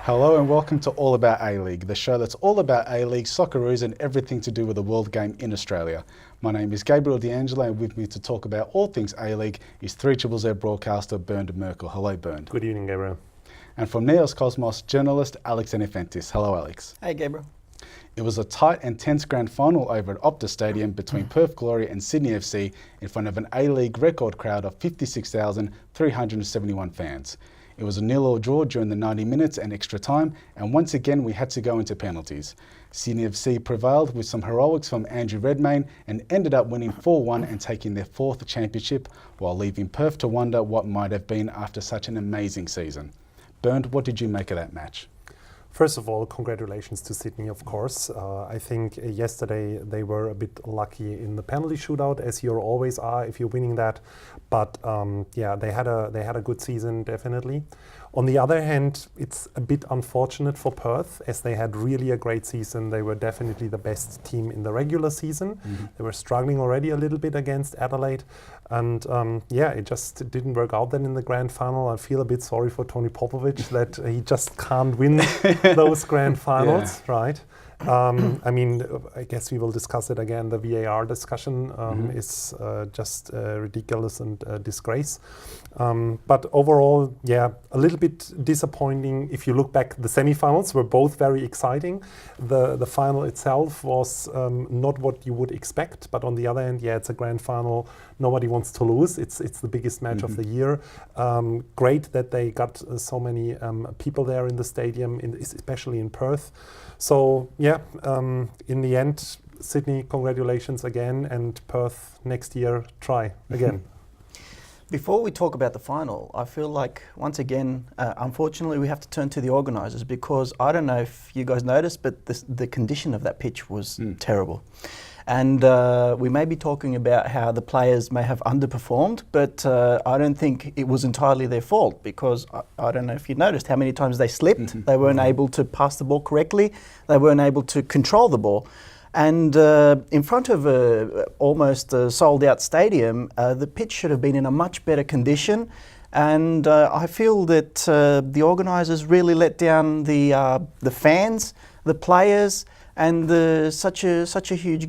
Hello and welcome to All About A-League, the show that's all about A-League, Socceroos and everything to do with the world game in Australia. My name is Gabriel D'Angelo and with me to talk about all things A-League is 3ZZZ broadcaster Bernd Merkel. Hello Bernd. Good evening, Gabriel. And from Neos Cosmos, journalist Alex Anifentis. Hello Alex. Hey Gabriel. It was a tight and tense grand final over at Optus Stadium between Perth Glory and Sydney FC in front of an A-League record crowd of 56,371 fans. It was a 0-0 draw during the 90 minutes and extra time, and once again we had to go into penalties. Sydney FC prevailed with some heroics from Andrew Redmayne and ended up winning 4-1 and taking their fourth championship, while leaving Perth to wonder what might have been after such an amazing season. Bernd, what did you make of that match? First of all, congratulations to Sydney, of course. I think yesterday they were a bit lucky in the penalty shootout, as you always are if you're winning that. But yeah, they had a good season, definitely. On the other hand, it's a bit unfortunate for Perth, as they had really a great season. They were definitely the best team in the regular season. Mm-hmm. They were struggling already a little bit against Adelaide. And yeah, it just didn't work out then in the grand final. I feel a bit sorry for Tony Popovic that he just can't win those grand finals, yeah. Right? I mean, I guess we will discuss it again. The VAR discussion is just ridiculous and a disgrace. But overall, yeah, a little bit disappointing. If you look back, the semi-finals were both very exciting. The final itself was not what you would expect. But on the other hand, yeah, it's a grand final. Nobody wants to lose. It's the biggest match of the year. Great that they got so many people there in the stadium, especially in Perth. So yeah, in the end, Sydney, congratulations again, and Perth next year, try again. Before we talk about the final, I feel like once again, unfortunately, we have to turn to the organisers, because I don't know if you guys noticed, but the condition of that pitch was terrible. And we may be talking about how the players may have underperformed, but I don't think it was entirely their fault, because I don't know if you noticed how many times they slipped. They weren't able to pass the ball correctly. They weren't able to control the ball. And in front of almost a sold-out stadium, the pitch should have been in a much better condition. And I feel that the organisers really let down the fans, the players, and such a huge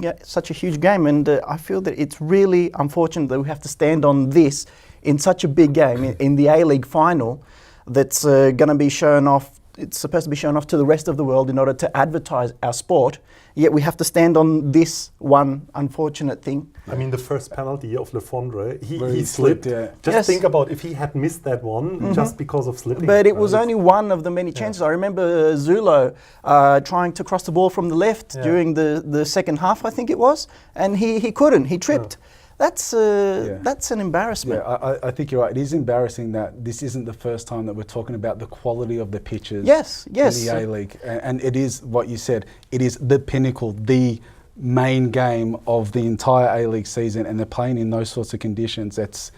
game, and I feel that it's really unfortunate that we have to stand on this in such a big game in the A-League final. That's going to be shown off. It's supposed to be shown off to the rest of the world in order to advertise our sport. Yet we have to stand on this one unfortunate thing. I mean, the first penalty of Le Fondre, he slipped. Yeah. Just think about if he had missed that one just because of slipping. But it was only one of the many chances. I remember Zulo trying to cross the ball from the left during the second half, I think it was, and he couldn't. He tripped. That's an embarrassment. Yeah, I think you're right. It is embarrassing that this isn't the first time that we're talking about the quality of the pitches in the A-League. And it is what you said. It is the pinnacle, the main game of the entire A-League season, and they're playing in those sorts of conditions. It's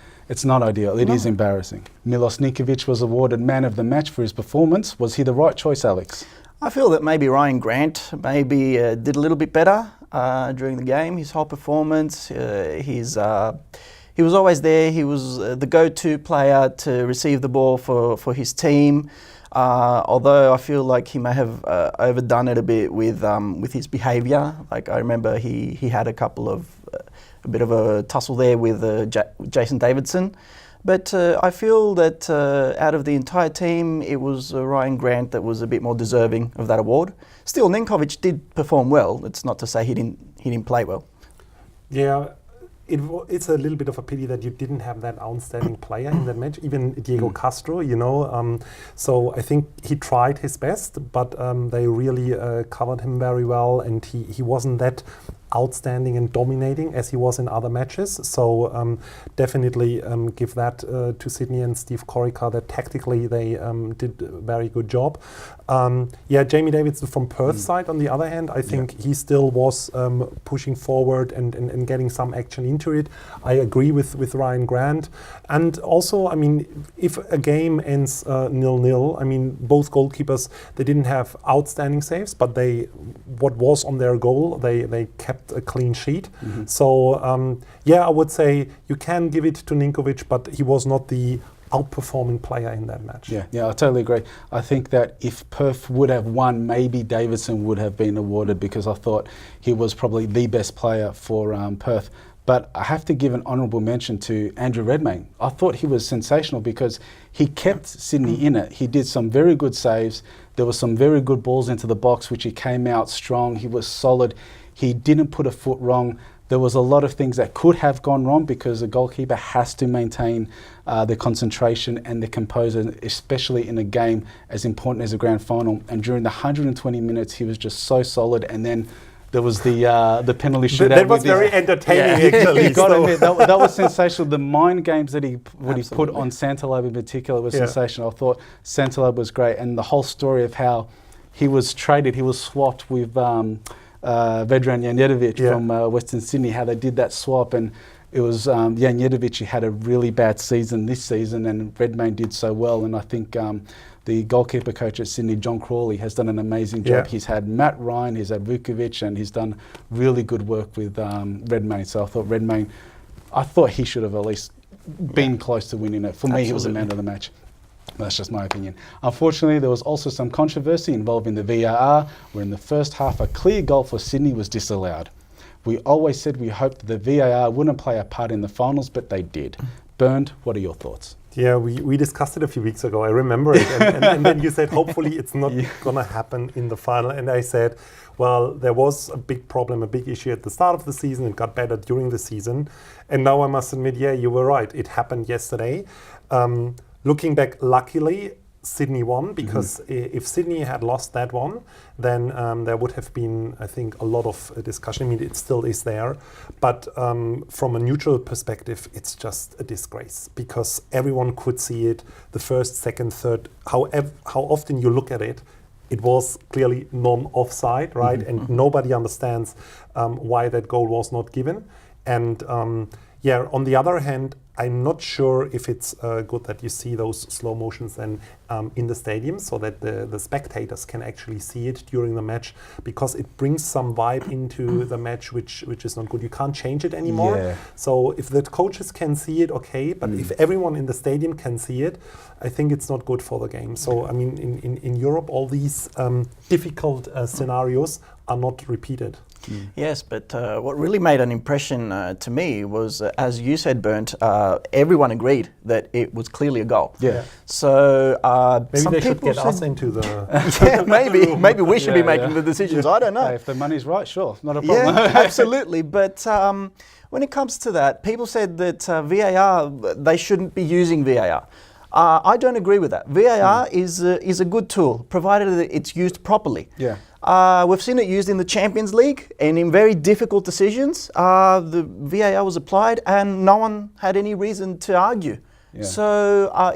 not ideal. It is embarrassing. Milos Ninkovic was awarded man of the match for his performance. Was he the right choice, Alex? I feel that maybe Ryan Grant did a little bit better during the game. His whole performance, he was always there. He was the go-to player to receive the ball for his team. Although I feel like he may have overdone it a bit with his behaviour. Like I remember he had a bit of a tussle there with Jason Davidson. But I feel that out of the entire team, it was Ryan Grant that was a bit more deserving of that award. Still, Ninkovic did perform well. It's not to say he didn't play well. Yeah, it's a little bit of a pity that you didn't have that outstanding player in that match, even Diego Castro, you know. So I think he tried his best, but they really covered him very well, and he wasn't that outstanding and dominating as he was in other matches. So definitely give that to Sydney and Steve Corica, that tactically they did a very good job. Yeah, Jamie Davidson from Perth's side, on the other hand, I think he still was pushing forward and getting some action into it. I agree with Ryan Grant. And also, I mean, if a game ends 0-0, I mean, both goalkeepers, they didn't have outstanding saves, but what was on their goal, they kept a clean sheet. So, yeah, I would say you can give it to Ninkovic, but he was not the outperforming player in that match. Yeah, I totally agree. I think that if Perth would have won, maybe Davidson would have been awarded, because I thought he was probably the best player for Perth. But I have to give an honourable mention to Andrew Redmayne. I thought he was sensational because he kept Sydney in it. He did some very good saves. There were some very good balls into the box, which he came out strong. He was solid. He didn't put a foot wrong. There was a lot of things that could have gone wrong because a goalkeeper has to maintain their concentration and their composure, especially in a game as important as a grand final. And during the 120 minutes, he was just so solid. And then there was the penalty shootout. That was very entertaining, actually. You got to admit, that was sensational. The mind games that he put on Santalab in particular was sensational. I thought Santalab was great. And the whole story of how he was traded, he was swapped with Vedran Janjetovic from Western Sydney, how they did that swap. And it was Janjetovic, he had a really bad season this season, and Redmayne did so well. And I think the goalkeeper coach at Sydney, John Crawley, has done an amazing job. He's had Matt Ryan, he's had Vukovic, and he's done really good work with Redmayne. So I thought Redmayne, I thought he should have at least been close to winning it. For me, he was the man of the match. That's just my opinion. Unfortunately, there was also some controversy involving the VAR, where in the first half a clear goal for Sydney was disallowed. We always said we hoped the VAR wouldn't play a part in the finals, but they did. Bernd, what are your thoughts? Yeah, we discussed it a few weeks ago. I remember it. And then you said, hopefully it's not going to happen in the final. And I said, well, there was a big problem, a big issue at the start of the season. It got better during the season. And now I must admit, yeah, you were right. It happened yesterday. Looking back, luckily, Sydney won, because if Sydney had lost that one, then there would have been, I think, a lot of discussion. I mean, it still is there. But from a neutral perspective, it's just a disgrace, because everyone could see it, the first, second, third, how often you look at it, it was clearly non-offside, right? And nobody understands why that goal was not given. And on the other hand, I'm not sure if it's good that you see those slow motions then in the stadium, so that the spectators can actually see it during the match, because it brings some vibe into the match which is not good. You can't change it anymore. Yeah. So if the coaches can see it, okay, but if everyone in the stadium can see it, I think it's not good for the game. So I mean, in Europe, all these difficult scenarios are not repeated. Yes, but what really made an impression to me was, as you said, Bernd, everyone agreed that it was clearly a goal. Yeah. So maybe they should get us into the... yeah, maybe we should be making the decisions. I don't know. Hey, if the money's right, sure, not a problem. Yeah, absolutely. But when it comes to that, people said that VAR, they shouldn't be using VAR. I don't agree with that. VAR is a good tool, provided that it's used properly. Yeah. We've seen it used in the Champions League, and in very difficult decisions, the VAR was applied and no one had any reason to argue. Yeah. So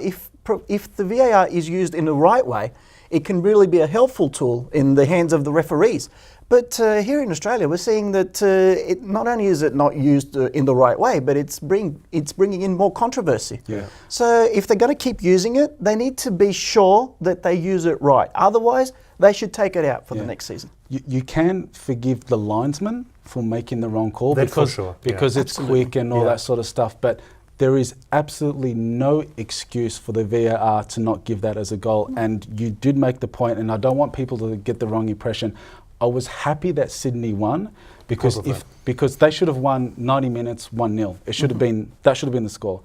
if the VAR is used in the right way, it can really be a helpful tool in the hands of the referees. But here in Australia, we're seeing that it not only is it not used in the right way, but it's bringing in more controversy. Yeah. So if they're going to keep using it, they need to be sure that they use it right. Otherwise, they should take it out for the next season. You can forgive the linesman for making the wrong call, that's because, for sure. because it's quick and all that sort of stuff. But there is absolutely no excuse for the VAR to not give that as a goal. And you did make the point, and I don't want people to get the wrong impression. I was happy that Sydney won, because because they should have won 90 minutes 1-0. It should have been the score.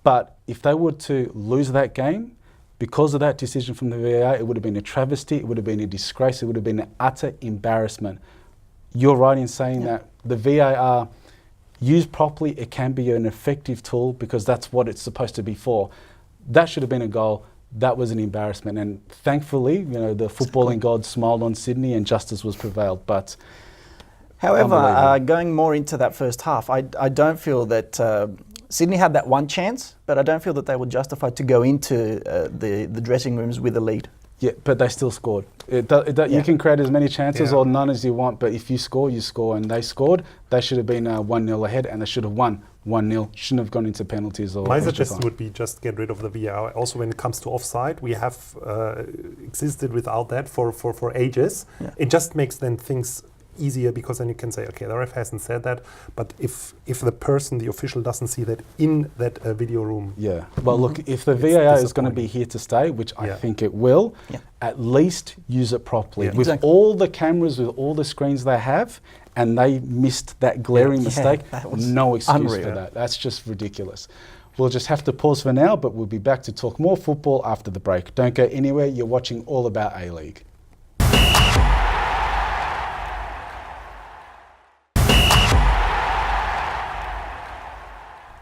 But if they were to lose that game, because of that decision from the VAR, it would have been a travesty, it would have been a disgrace, it would have been an utter embarrassment. You're right in saying that the VAR, used properly, it can be an effective tool, because that's what it's supposed to be for. That should have been a goal. That was an embarrassment, and thankfully, the footballing gods smiled on Sydney and justice was prevailed. But however, going more into that first half, I don't feel that Sydney had that one chance, but I don't feel that they were justified to go into the dressing rooms with a lead. Yeah, but they still scored. You can create as many chances or none as you want, but if you score, you score. And they scored. They should have been 1-0 ahead, and they should have won 1-0. Shouldn't have gone into penalties. My suggestion would be just get rid of the VAR. Also, when it comes to offside, we have existed without that for ages. Yeah. It just makes then things easier because then you can say, okay, the ref hasn't said that, but if the official doesn't see that in that video room. Yeah, well look, if the VAR is going to be here to stay, which I think it will, at least use it properly. With all the cameras, with all the screens they have, and they missed that glaring mistake, no excuse for that. That's just ridiculous. We'll just have to pause for now, but we'll be back to talk more football after the break. Don't go anywhere, you're watching All About A-League.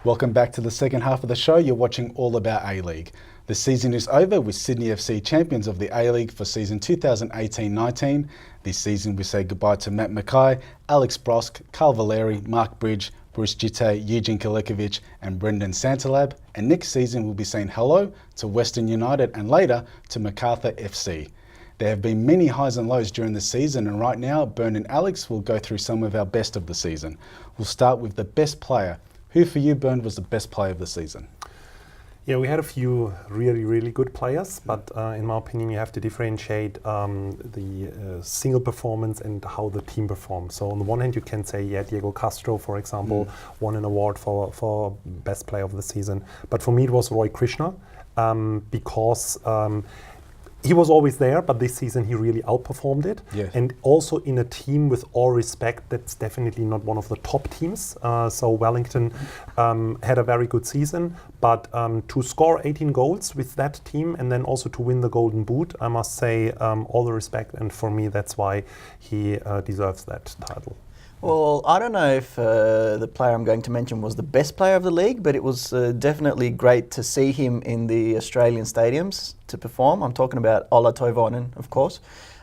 Welcome back to the second half of the show. You're watching All About A-League. The season is over with Sydney FC champions of the A-League for season 2018-19. This season we say goodbye to Matt Mackay, Alex Brosk, Carl Valeri, Mark Bridge, Bruce Jitte, Eugene Kalikovic and Brendan Santalab. And next season we'll be saying hello to Western United and later to MacArthur FC. There have been many highs and lows during the season, and right now Bern and Alex will go through some of our best of the season. We'll start with the best player. Who for you, Bern, was the best player of the season? Yeah, we had a few really, really good players, but in my opinion, you have to differentiate the single performance and how the team performed. So on the one hand, you can say, yeah, Diego Castro, for example, won an award for best player of the season. But for me, it was Roy Krishna, because he was always there, but this season he really outperformed it. Yes. And also in a team, with all respect, that's definitely not one of the top teams. So Wellington had a very good season, but to score 18 goals with that team and then also to win the Golden Boot, I must say all the respect. And for me, that's why he deserves that title. Well, I don't know if the player I'm going to mention was the best player of the league, but it was definitely great to see him in the Australian stadiums to perform. I'm talking about Ola Toivonen, of course.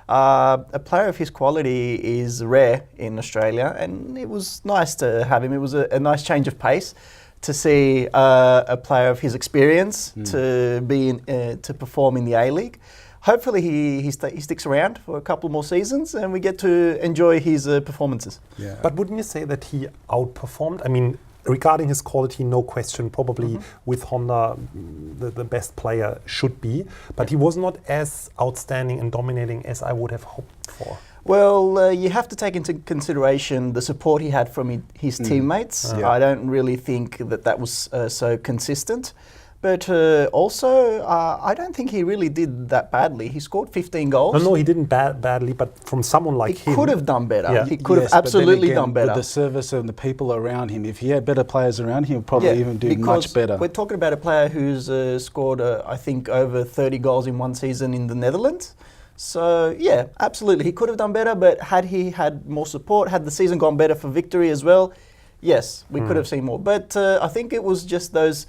A player of his quality is rare in Australia, and it was nice to have him. It was a nice change of pace to see a player of his experience to perform in the A-League. Hopefully he sticks around for a couple more seasons and we get to enjoy his performances. Yeah. But wouldn't you say that he outperformed? I mean, regarding his quality, no question, probably with Honda the best player should be, but he was not as outstanding and dominating as I would have hoped for. Well, you have to take into consideration the support he had from his teammates. I don't really think that was so consistent. But also, I don't think he really did that badly. He scored 15 goals. No, he didn't badly, but from someone like him... He could have done better. Yeah. He could have absolutely done better. With the service and the people around him, if he had better players around him, he'd probably even do much better. We're talking about a player who's scored, I think, over 30 goals in one season in the Netherlands. So, yeah, absolutely. He could have done better, but had he had more support, had the season gone better for victory as well, yes, we could have seen more. But I think it was just those...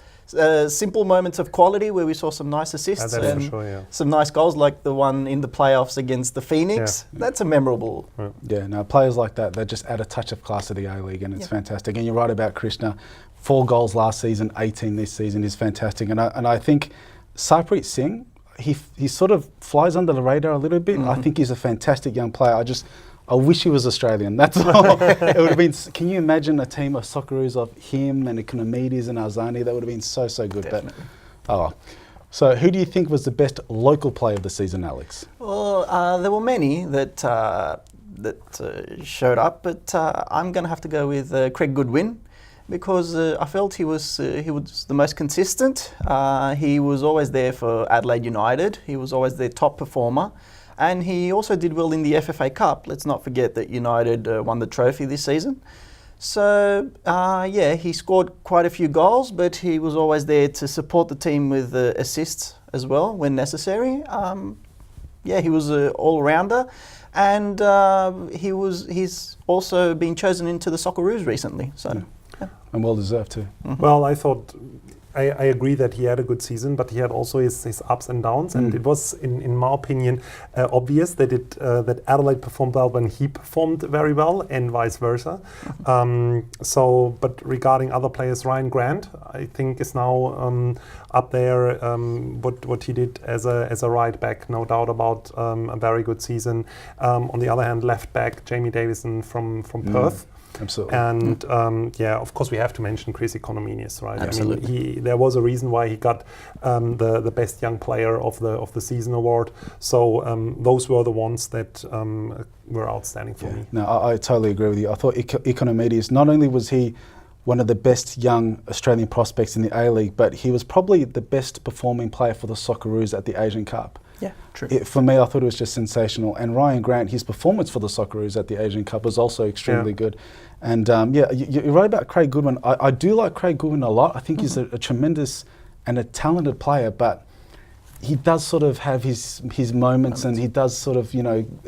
simple moments of quality where we saw some nice assists and some nice goals, like the one in the playoffs against the Phoenix. That's a memorable. Yeah, no, players like that, they just add a touch of class to the A-League, and it's fantastic. And you're right about Krishna. 4 goals last season, 18 this season is fantastic. And I think Sarpreet Singh, he sort of flies under the radar a little bit. I think he's a fantastic young player. I wish he was Australian, that's all. It would have been, can you imagine a team of Socceroos of him and Economides and Arzani? That would have been so, so good. Definitely. But, so who do you think was the best local player of the season, Alex? Well, there were many that showed up, but I'm going to have to go with Craig Goodwin, because I felt he was the most consistent. He was always there for Adelaide United. He was always their top performer. And he also did well in the FFA Cup. Let's not forget that United won the trophy this season. So, yeah, he scored quite a few goals, but he was always there to support the team with assists as well when necessary. Yeah, he was an all-rounder. And he's also been chosen into the Socceroos recently. So, and well deserved too. Well, I thought... I agree that he had a good season, but he had also his ups and downs, and it was, in my opinion, obvious that that Adelaide performed well when he performed very well, and vice versa. But regarding other players, Ryan Grant, I think, is now up there. What he did as a right back, no doubt about, a very good season. On the other hand, left back Jamie Davison from Perth. Absolutely. And of course, we have to mention Chris Economidis, right? Absolutely. I mean, there was a reason why he got the best young player of the season award. So those were the ones that were outstanding for me. No, I totally agree with you. I thought Economidis, not only was he one of the best young Australian prospects in the A-League, but he was probably the best performing player for the Socceroos at the Asian Cup. Yeah, true. For me, I thought it was just sensational. And Ryan Grant, his performance for the Socceroos at the Asian Cup was also extremely good. And you're right about Craig Goodwin. I do like Craig Goodwin a lot. I think he's a tremendous and a talented player, but he does sort of have his moments, and he does sort of,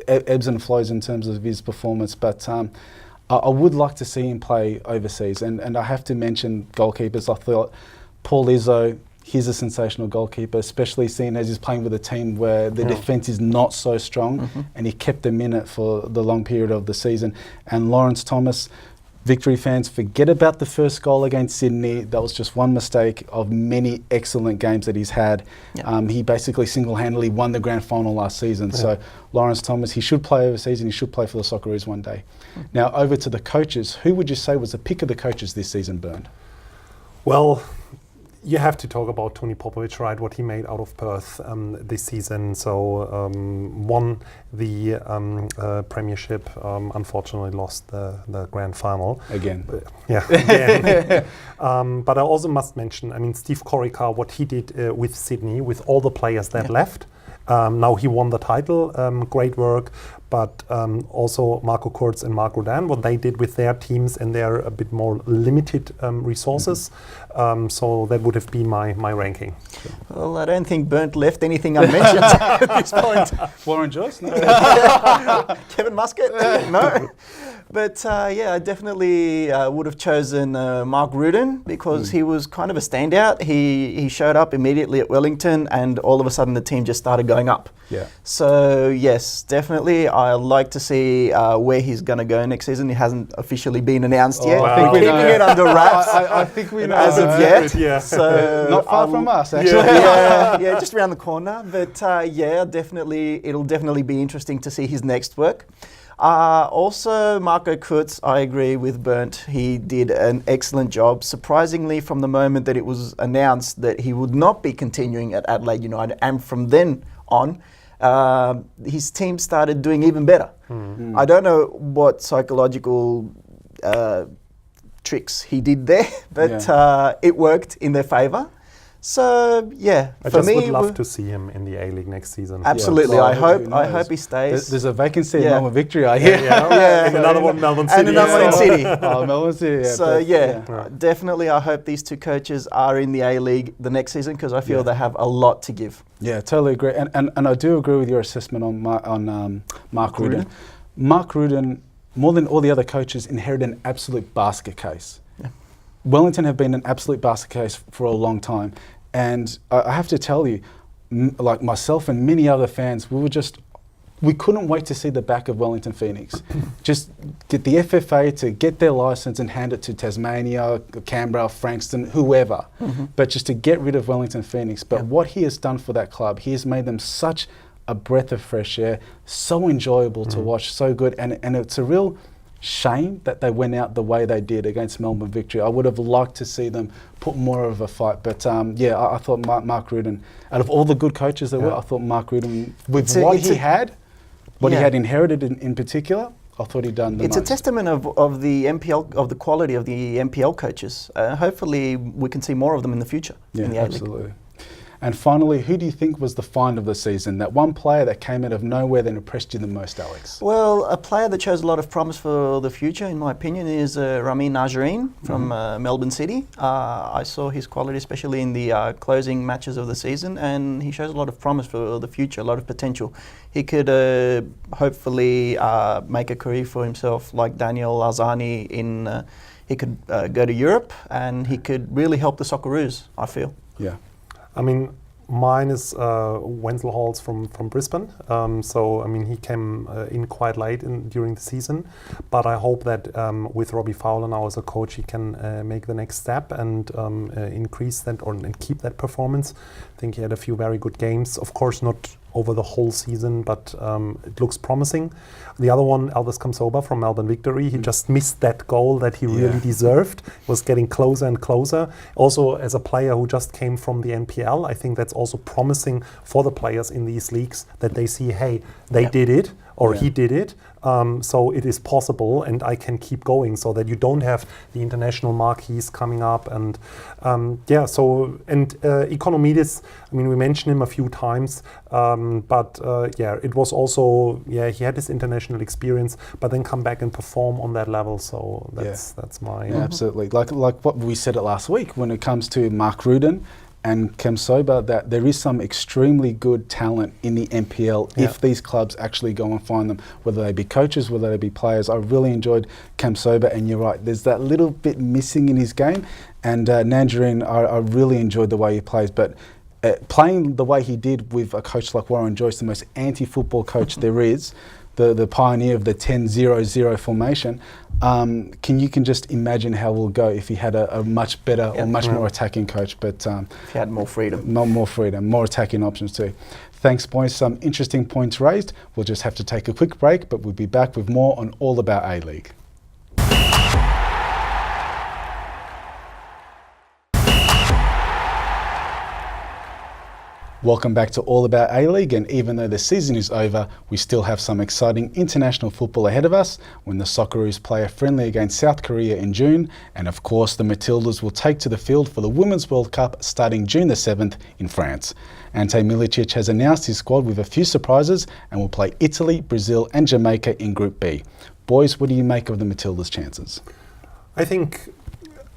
ebbs and flows in terms of his performance. But I would like to see him play overseas. And I have to mention goalkeepers. I thought Paul Izzo, he's a sensational goalkeeper, especially seeing as he's playing with a team where the defence is not so strong, and he kept them in it for the long period of the season. And Lawrence Thomas, Victory fans, forget about the first goal against Sydney. That was just one mistake of many excellent games that he's had. He basically single-handedly won the grand final last season. So Lawrence Thomas, he should play overseas, and he should play for the Socceroos one day. Now over to the coaches. Who would you say was the pick of the coaches this season, Bernd? Well, you have to talk about Tony Popovic, right? What he made out of Perth this season. So won the Premiership, unfortunately lost the grand final. Again. Again. But I also must mention, Steve Corica, what he did with Sydney, with all the players that left. Now he won the title, great work. But also Marco Kurz and Mark Rudan, what they did with their teams and their a bit more limited resources. So that would have been my ranking. Well, I don't think Bernd left anything unmentioned at this point. Warren Joyce? No. Kevin Muscat? No. But I definitely would have chosen Mark Rudan because he was kind of a standout. He showed up immediately at Wellington, and all of a sudden the team just started going up. Yeah. So yes, definitely, I like to see where he's going to go next season. He hasn't officially been announced yet. I think we're keeping it under wraps. I think we know as of yet. Yeah. So not far from us, actually. Yeah, just around the corner. But definitely, it'll definitely be interesting to see his next work. Also, Marco Kurz, I agree with Bernd. He did an excellent job. Surprisingly, from the moment that it was announced that he would not be continuing at Adelaide United, and from then on, his team started doing even better. I don't know what psychological tricks he did there, but it worked in their favour. So I would love to see him in the A-League next season. Absolutely, Well, I hope he stays. There's a vacancy at Melbourne Victory, I hear. And another one, Melbourne City. And another one in City. Melbourne City. So definitely, I hope these two coaches are in the A-League the next season because I feel they have a lot to give. Yeah, totally agree. And I do agree with your assessment on Mark Rudan. Mark Rudan, more than all the other coaches, inherited an absolute basket case. Wellington have been an absolute basket case for a long time, and I have to tell you, like myself and many other fans, we couldn't wait to see the back of Wellington Phoenix. Just get the FFA to get their license and hand it to Tasmania, Canberra, Frankston, whoever, but just to get rid of Wellington Phoenix. But what he has done for that club, he has made them such a breath of fresh air, so enjoyable to watch, so good, and it's a real shame that they went out the way they did against Melbourne Victory. I would have liked to see them put more of a fight, but I thought Mark Rudan, out of all the good coaches there were, I thought Mark Rudan, with what he had inherited in particular, I thought he'd done the most. It's a testament of the MPL, of the quality of the MPL coaches. Hopefully we can see more of them in the future. Yeah, in the A-League. absolutely. And finally, who do you think was the find of the season? That one player that came out of nowhere that impressed you the most, Alex? Well, a player that shows a lot of promise for the future, in my opinion, is Ramin Najareen from Melbourne City. I saw his quality, especially in the closing matches of the season, and he shows a lot of promise for the future, a lot of potential. He could hopefully make a career for himself like Daniel Alzani he could go to Europe, and he could really help the Socceroos, I feel. Yeah. Mine is Wenzel Halls from Brisbane. He came in quite late during the season, but I hope that with Robbie Fowler now as a coach, he can make the next step and increase that and keep that performance. I think he had a few very good games. Of course, not over the whole season, but it looks promising. The other one, Elvis Kamsoba from Melbourne Victory, he just missed that goal that he really deserved. It was getting closer and closer. Also, as a player who just came from the NPL, I think that's also promising for the players in these leagues, that they see, hey, they did it, or he did it, so it is possible, and I can keep going, so that you don't have the international marquees coming up. And Economidis, I mean, we mentioned him a few times, but it was also, he had this international experience, but then come back and perform on that level. So that's my... Yeah, absolutely. Like what we said it last week, when it comes to Mark Rudin and Kamsoba, that there is some extremely good talent in the NPL if these clubs actually go and find them, whether they be coaches, whether they be players. I really enjoyed Kamsoba, and you're right, there's that little bit missing in his game. And Nanjarine, I really enjoyed the way he plays, but playing the way he did with a coach like Warren Joyce, the most anti-football coach there is, the pioneer of the 10-0-0 formation, can just imagine how we'll go if he had a much better or much more attacking coach. But if he had more freedom. More freedom, more attacking options too. Thanks, boys. Some interesting points raised. We'll just have to take a quick break, but we'll be back with more on All About A-League. Welcome back to All About A-League, and even though the season is over, we still have some exciting international football ahead of us when the Socceroos play a friendly against South Korea in June, and of course the Matildas will take to the field for the Women's World Cup starting June the 7th in France. Ante Milicic has announced his squad with a few surprises and will play Italy, Brazil and Jamaica in Group B. Boys, what do you make of the Matildas' chances? I think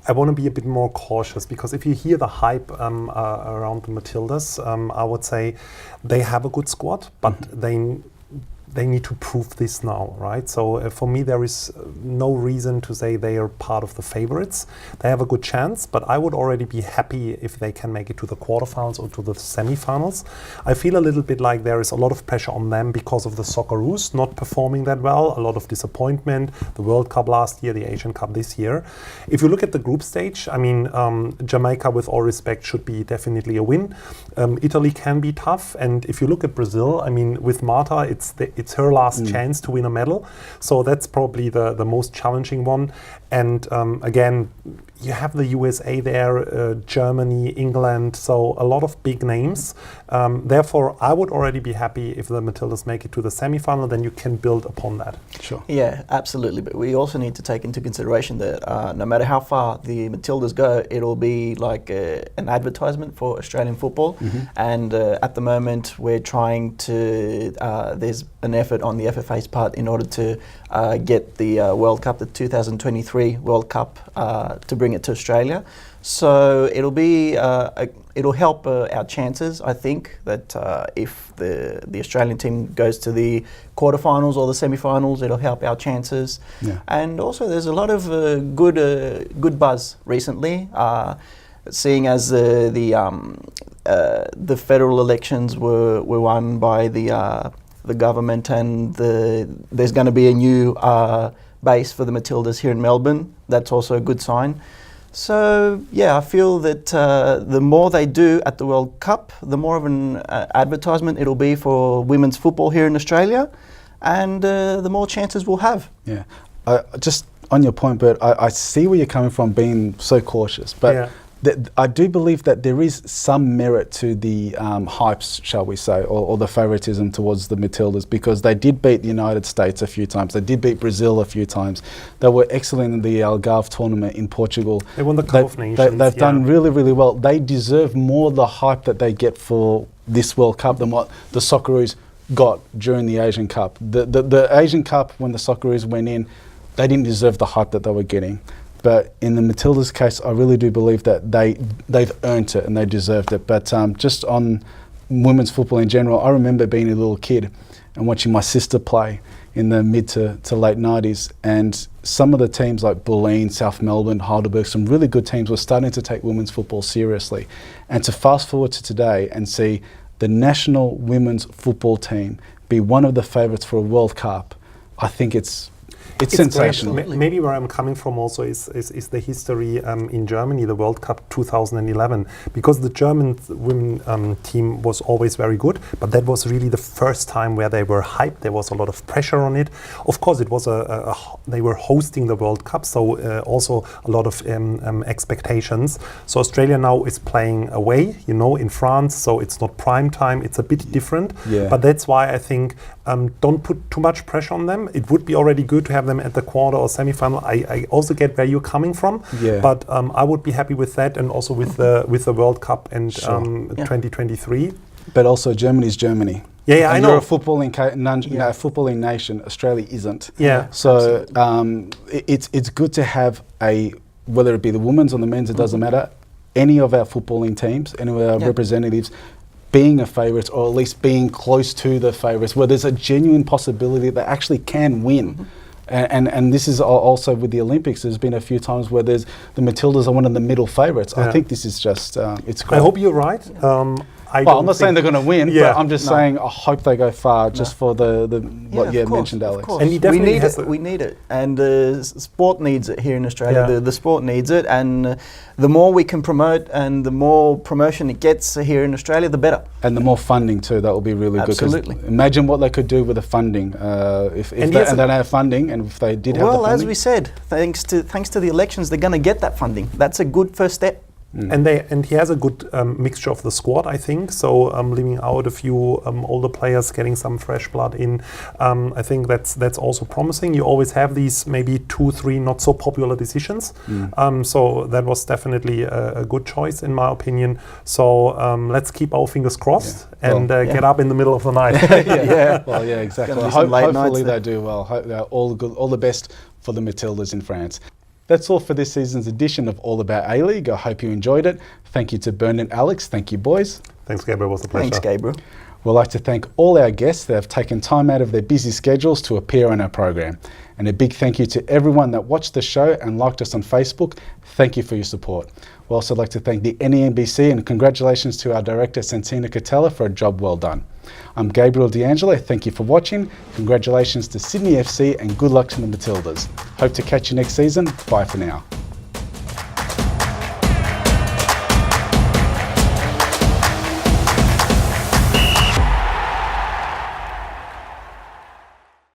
I want to be a bit more cautious, because if you hear the hype around the Matildas, I would say they have a good squad, but they need to prove this now, right? So for me, there is no reason to say they are part of the favorites. They have a good chance, but I would already be happy if they can make it to the quarterfinals or to the semifinals. I feel a little bit like there is a lot of pressure on them because of the Socceroos not performing that well, a lot of disappointment, the World Cup last year, the Asian Cup this year. If you look at the group stage, I mean, Jamaica, with all respect, should be definitely a win. Italy can be tough, and if you look at Brazil, I mean, with Marta, it's her last chance to win a medal. So that's probably the most challenging one. And again, you have the USA there, Germany, England, so a lot of big names. Therefore, I would already be happy if the Matildas make it to the semi-final, then you can build upon that. Sure. Yeah, absolutely. But we also need to take into consideration that no matter how far the Matildas go, it'll be like an advertisement for Australian football. And at the moment, we're trying to, there's an effort on the FFA's part in order to get the World Cup, the 2023 World Cup, to bring it to Australia. So it'll be it'll help our chances. I think that if the Australian team goes to the quarterfinals or the semi-finals, it'll help our chances. And also, there's a lot of good buzz recently. Seeing as the federal elections were won by the government, and there's going to be a new base for the Matildas here in Melbourne. That's also a good sign. So yeah, I feel that the more they do at the World Cup, the more of an advertisement it'll be for women's football here in Australia, and the more chances we'll have. Yeah, just on your point, Bert, I see where you're coming from being so cautious, but I do believe that there is some merit to the hypes, shall we say, or the favoritism towards the Matildas, because they did beat the United States a few times. They did beat Brazil a few times. They were excellent in the Algarve tournament in Portugal. They won the Cup of Nations. They've done really, really well. They deserve more the hype that they get for this World Cup than what the Socceroos got during the Asian Cup. The Asian Cup, when the Socceroos went in, they didn't deserve the hype that they were getting. But in the Matildas' case, I really do believe that they've earned it and they deserved it. But just on women's football in general, I remember being a little kid and watching my sister play in the mid to late 90s. And some of the teams like Bulleen, South Melbourne, Heidelberg, some really good teams were starting to take women's football seriously. And to fast forward to today and see the national women's football team be one of the favourites for a World Cup, I think it's It's sensational. Maybe where I'm coming from also is the history in Germany, the World Cup 2011, because the German women team was always very good, but that was really the first time where they were hyped. There was a lot of pressure on it. Of course, it was they were hosting the World Cup, so also a lot of expectations. So Australia now is playing away, in France, so it's not prime time. It's a bit different, but that's why I think don't put too much pressure on them. It would be already good to have them at the quarter or semi-final. I also get where you're coming from, but I would be happy with that, and also with the World Cup and 2023. But also Germany's Germany. I know. You're a footballing nation. Australia isn't. So it's good to have whether it be the women's or the men's, it doesn't matter. Any of our footballing teams, any of our representatives, being a favourite, or at least being close to the favourites, where there's a genuine possibility that they actually can win. And this is also with the Olympics. There's been a few times where the Matildas are one of the middle favourites. I think this is just, it's great. I hope you're right. I'm not saying they're going to win, but I'm just saying I hope they go far just for what you mentioned, Alex. And we need it. And sport needs it here in Australia. The sport needs it. And the more we can promote and the more promotion it gets here in Australia, the better. And the more funding too, that will be really good. Absolutely. Imagine what they could do with the funding. If they don't have funding, and if they did have the funding. Well, as we said, thanks to the elections, they're going to get that funding. That's a good first step. And he has a good mixture of the squad, I think. So leaving out a few older players, getting some fresh blood in, I think that's also promising. You always have these maybe 2-3 not so popular decisions. So that was definitely a good choice in my opinion. So let's keep our fingers crossed and get up in the middle of the night. Well, exactly. Hopefully they do well. All the best for the Matildas in France. That's all for this season's edition of All About A-League. I hope you enjoyed it. Thank you to Bern and Alex. Thank you, boys. Thanks, Gabriel. It was a pleasure. Thanks, Gabriel. We'd like to thank all our guests that have taken time out of their busy schedules to appear on our program. And a big thank you to everyone that watched the show and liked us on Facebook. Thank you for your support. We'd also like to thank the NENBC, and congratulations to our director, Santina Catella, for a job well done. I'm Gabriel D'Angelo. Thank you for watching. Congratulations to Sydney FC and good luck to the Matildas. Hope to catch you next season. Bye for now.